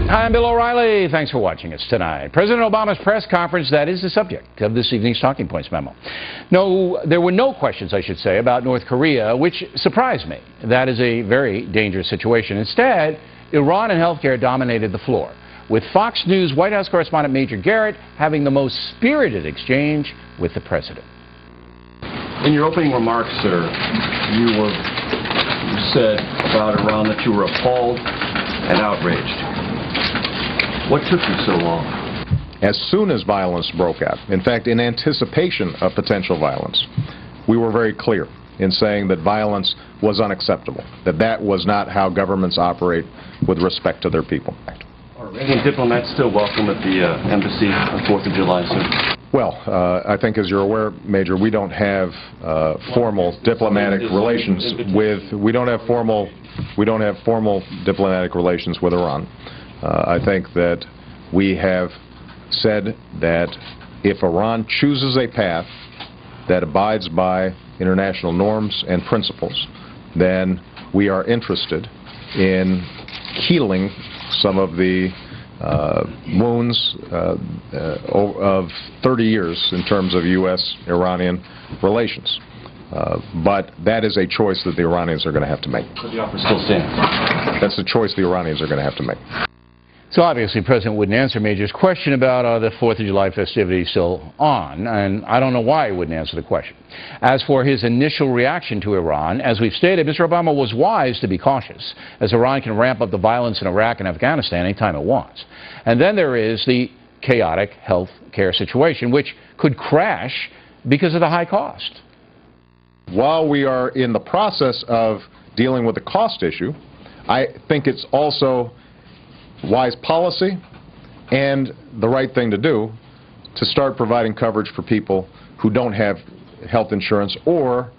Hi, I'm Bill O'Reilly. Thanks for watching us tonight. President Obama's press conference, that is the subject of this evening's Talking Points memo. No, there were no questions, I should say, about North Korea, which surprised me. That is a very dangerous situation. Instead, Iran and healthcare dominated the floor, with Fox News White House correspondent Major Garrett having the most spirited exchange with the president. In your opening remarks, sir, you said about Iran that you were appalled and outraged. What took you so long? As soon as violence broke out, in fact, in anticipation of potential violence, we were very clear in saying that violence was unacceptable, that that was not how governments operate with respect to their people. Are Iranian diplomats still welcome at the embassy on 4th of July, sir? Well, I think, as you're aware, Major, we don't have formal diplomatic relations with. We don't have formal diplomatic relations with Iran. I think that we have said that if Iran chooses a path that abides by international norms and principles, then we are interested in healing some of the wounds of 30 years in terms of U.S.-Iranian relations. But that is a choice that the Iranians are going to have to make. So the offer still stands? That's the choice the Iranians are going to have to make. So obviously, the President wouldn't answer Major's question about the 4th of July festivities still on, and I don't know why he wouldn't answer the question. As for his initial reaction to Iran, as we've stated, Mr. Obama was wise to be cautious, as Iran can ramp up the violence in Iraq and Afghanistan anytime it wants. And then there is the chaotic health care situation, which could crash because of the high cost. While we are in the process of dealing with the cost issue, I think it's also wise policy and the right thing to do to start providing coverage for people who don't have health insurance or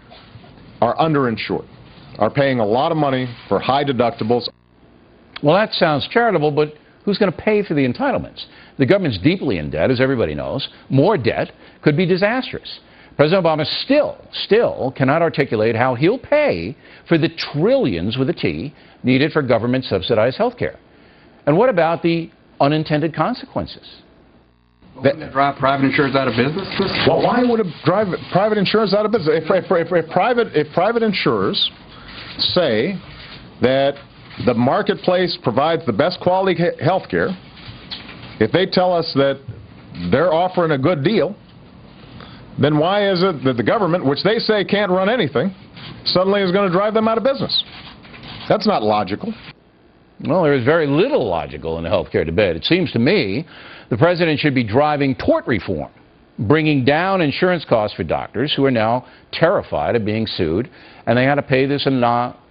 are underinsured, are paying a lot of money for high deductibles. Well, that sounds charitable, but who's going to pay for the entitlements? The government's deeply in debt, as everybody knows. More debt could be disastrous. President Obama still cannot articulate how he'll pay for the trillions with a T needed for government-subsidized health care. And what about the unintended consequences? Wouldn't it drive private insurers out of business? Well, why would it drive private insurers out of business? If private insurers say that the marketplace provides the best quality health care, if they tell us that they're offering a good deal, then why is it that the government, which they say can't run anything, suddenly is going to drive them out of business? That's not logical. Well, there is very little logical in the health care debate. It seems to me the president should be driving tort reform, bringing down insurance costs for doctors who are now terrified of being sued, and they had to pay this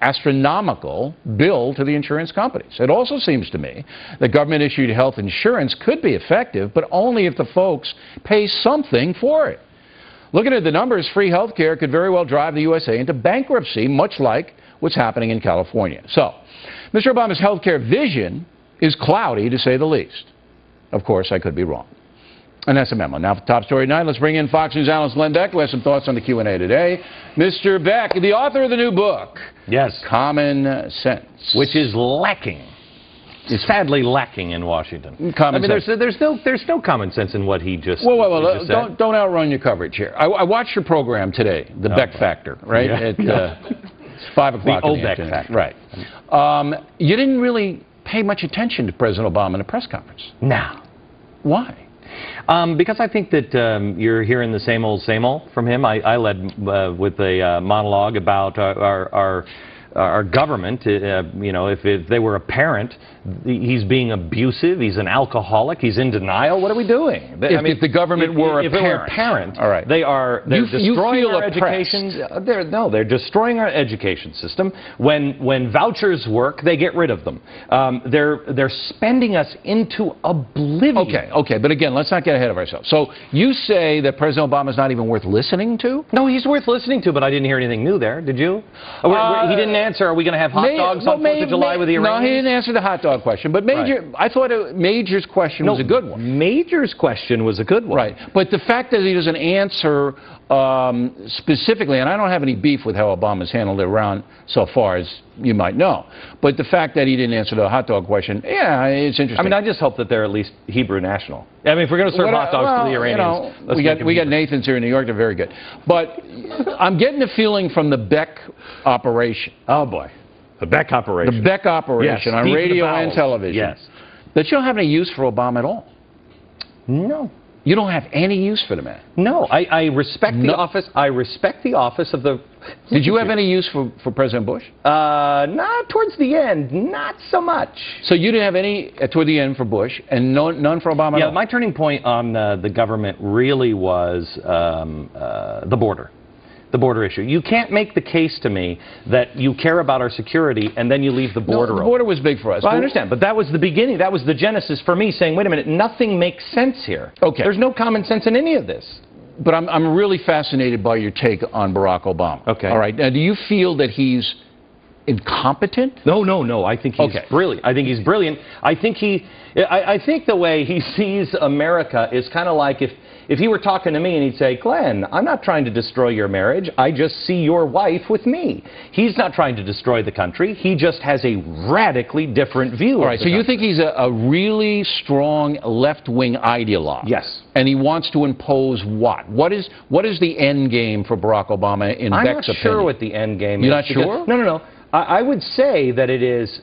astronomical bill to the insurance companies. It also seems to me that government-issued health insurance could be effective, but only if the folks pay something for it. Looking at the numbers, free health care could very well drive the USA into bankruptcy, much like what's happening in California. So, Mr. Obama's health care vision is cloudy, to say the least. Of course, I could be wrong. And that's a memo. Now, for top story tonight, let's bring in Fox News analyst Glenn Beck, who has some thoughts on the Q&A today. Mr. Beck, the author of the new book, yes, Common Sense, which is lacking. It's sadly lacking in Washington. Common sense. There's no common sense in what he just, well, just said. Don't outrun your coverage here. I watched your program today, the Beck Factor, right? Yeah. It's 5 o'clock. The old Beck Factor. Right. You didn't really pay much attention to President Obama in a press conference. No. Why? Because I think that you're hearing the same old from him. I led with a monologue about our government. You know, if they were a parent, he's being abusive, he's an alcoholic, he's in denial. What are we doing? If the government were a parent, all right. They're destroying our education. They're destroying our education system. When vouchers work, they get rid of them. They're spending us into oblivion. Okay, but again, let's not get ahead of ourselves. So you say that President Obama's not even worth listening to? No, he's worth listening to, but I didn't hear anything new there. Did you? He didn't answer. Are we going to have hot dogs on 4th of July with the Iranians? No, he didn't answer the hot dog question. But I thought Major's question was a good one. Major's question was a good one. Right. But the fact that he doesn't answer specifically, and I don't have any beef with how Obama's handled Iran so far, as you might know. But the fact that he didn't answer the hot dog question, yeah, it's interesting. I mean, I just hope that they're at least Hebrew national. I mean, if we're going to serve hot dogs to the Iranians, we got Nathan's here in New York. They're very good. But I'm getting the feeling from the Beck operation. Oh, boy. The Beck operation. The Beck operation on radio and television. Yes. That you don't have any use for Obama at all. No. You don't have any use for the man. No. I respect the office. I respect the office of the... Did you have any use for President Bush? Not towards the end. Not so much. So you didn't have any toward the end for Bush and none for Obama at all? Yeah, my turning point on the government really was the border. The border issue. You can't make the case to me that you care about our security and then you leave the border open. The border was big for us. Well, I understand, but that was the beginning. That was the genesis for me saying, wait a minute, nothing makes sense here. Okay. There's no common sense in any of this. But I'm really fascinated by your take on Barack Obama. Okay. All right. Now, do you feel that he's incompetent? No. I think he's brilliant. I think he's brilliant. I think the way he sees America is kind of like if he were talking to me and he'd say, Glenn, I'm not trying to destroy your marriage. I just see your wife with me. He's not trying to destroy the country. He just has a radically different view. All right, so you think he's a really strong left-wing ideologue? Yes. And he wants to impose what? What is the end game for Barack Obama in Beck's opinion? I'm not sure what the end game is. You're not sure? No. I would say that it is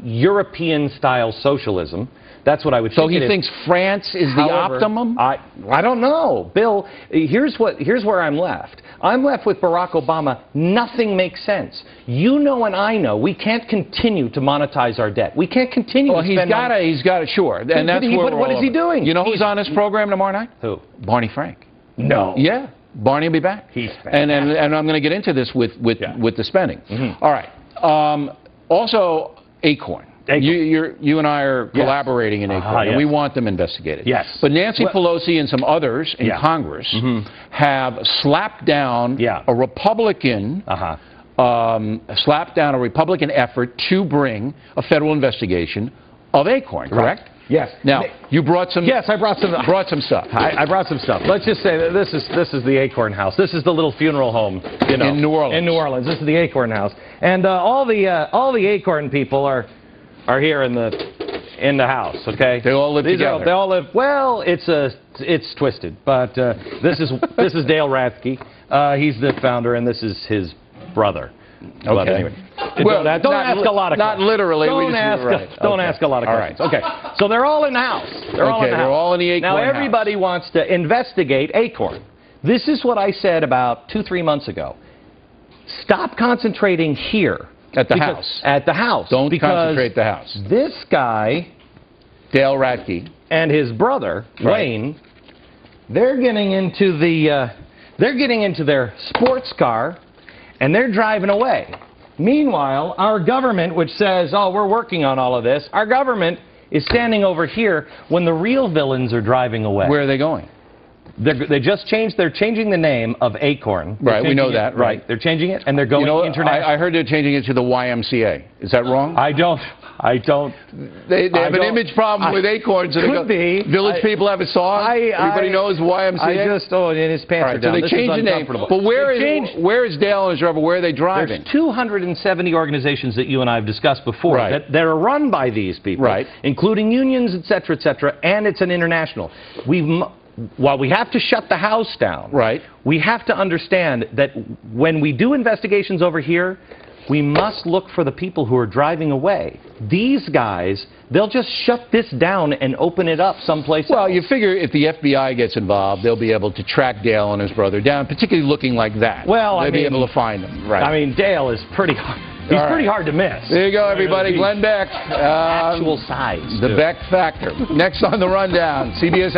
European-style socialism. That's what I would think. So he thinks France is the optimum? I don't know. Bill, here's where I'm left. I'm left with Barack Obama. Nothing makes sense. You know and I know we can't continue to monetize our debt. We can't continue to spend money. He's got to, sure. And that's what is he doing? You know who's on this program tomorrow night? Who? Barney Frank. No. Yeah. Barney will be back. He's back. And I'm going to get into this with the spending. Mm-hmm. All right. Also, Acorn. You and I are collaborating in Acorn, and we want them investigated. Yes. But Nancy Pelosi and some others in Congress have slapped down a Republican effort to bring a federal investigation of Acorn, correct? Right. Yes. Now, you brought some... Yes, I brought some stuff. I brought some stuff. Let's just say that this is the Acorn house. This is the little funeral home, you know. In New Orleans. In New Orleans. This is the Acorn house. And all the Acorn people are here in the house, okay? They all live together. They all live... Well, it's twisted. But this is Dale Rathke. He's the founder, and this is his brother. Okay. But anyway. Well, don't ask a lot of questions. Not literally. Don't ask a lot of questions. Okay. So they're all in the house. They're all in the Acorn house. Now everybody wants to investigate Acorn. This is what I said about 2-3 months ago. Stop concentrating here. At the house. At the house. Don't concentrate the house. This guy, Dale Rathke, and his brother, Wayne, they're getting into their sports car, and they're driving away. Meanwhile, our government, which says, oh, we're working on all of this, our government is standing over here when the real villains are driving away. Where are they going? They're changing the name of Acorn. Right, we know that. Right. They're changing it, and they're going international. I heard they're changing it to the YMCA. Is that wrong? I don't. They have an image problem with Acorns. Could be. Village people have a song. Everybody knows YMCA. And his pants are down. So they changed the name. But where is Dale and his brother? Where are they driving? There's 270 organizations that you and I have discussed before that are run by these people, including unions, et cetera, and it's an international. While we have to shut the house down, we have to understand that when we do investigations over here, we must look for the people who are driving away. These guys, they'll just shut this down and open it up someplace else. Well, you figure if the FBI gets involved, they'll be able to track Dale and his brother down, particularly looking like that. Well, they'll be able to find them. I mean, Dale is pretty hard. He's pretty hard to miss. There you go, everybody. Glenn Beck. Actual size. The Beck Factor. Next on the Rundown, CBS